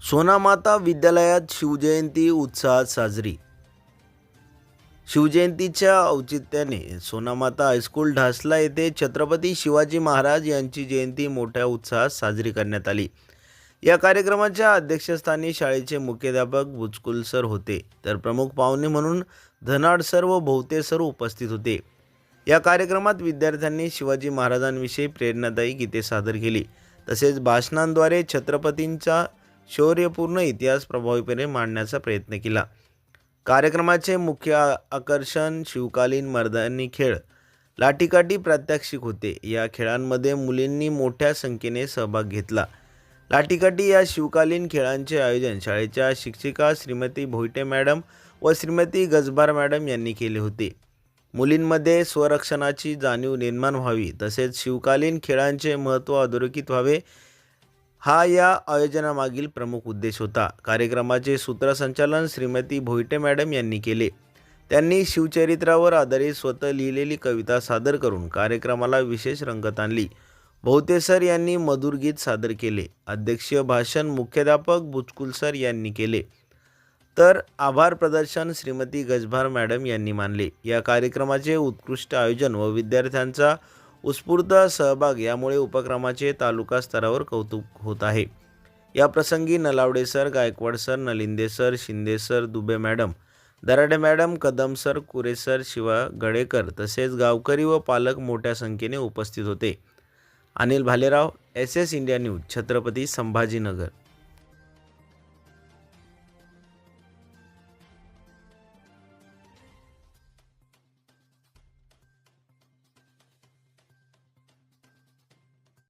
सोनामाता विद्यालयात शिवजयंती उत्साहात साजरी। शिवजयंतीच्या औचित्याने सोनामाता हायस्कूल ढासला येथे छत्रपती शिवाजी महाराज यांची जयंती मोठ्या उत्साहात साजरी करण्यात आली। या कार्यक्रमाच्या अध्यक्षस्थानी शाळेचे मुख्याध्यापक बुचकुल सर होते, तर प्रमुख पाहुणे म्हणून धनाड सर व भोवते सर उपस्थित होते। या कार्यक्रमात विद्यार्थ्यांनी शिवाजी महाराजांविषयी प्रेरणादायी गीते सादर केली, तसेच भाषणांद्वारे छत्रपतींचा शौर्यपूर्ण इतिहास प्रभावीपणे मांडण्याचा प्रयत्न केला। कार्यक्रमाचे मुख्य आकर्षण शिवकालीन मर्दानी खेळ, लाठीकाठी प्रात्यक्षिक होते। या खेळांमध्ये मुलींनी मोठ्या संख्येने सहभाग घेतला। लाठीकाठी या शिवकालीन खेळांचे आयोजन शाळेच्या शिक्षिका श्रीमती भोईटे मॅडम व श्रीमती गजभार मॅडम यांनी केले होते। मुलींमध्ये स्वरक्षणाची जाणीव निर्माण व्हावी, तसेच शिवकालीन खेळांचे महत्त्व अधोरेखित व्हावे, हा या आयोजनामागील प्रमुख उद्देश होता। कार्यक्रमाचे सूत्रसंचालन श्रीमती भोईटे मॅडम यांनी केले। त्यांनी शिवचरित्रावर आधारित स्वतः लिहिलेली कविता सादर करून कार्यक्रमाला विशेष रंगत आणली। भोवते सर यांनी मधुर गीत सादर केले। अध्यक्षीय भाषण मुख्याध्यापक बुचकुल सर यांनी केले, तर आभार प्रदर्शन श्रीमती गजभार मॅडम यांनी मानले। या कार्यक्रमाचे उत्कृष्ट आयोजन व विद्यार्थ्यांचा उत्स्फूर्त सहभाग यामुळे उपक्रमाचे तालुका स्तरावर कौतुक होत आहे। या प्रसंगी Nalawade sir, Gaikwad sir, Nalinde sir, Shinde sir, Dubey madam, Darade madam, Kadam sir, Kure sir, Shiva Gadekar तसेच गावकरी व पालक मोठ्या संख्येने उपस्थित होते। Anil Bhalerao, SS India news, Chhatrapati Sambhajinagar.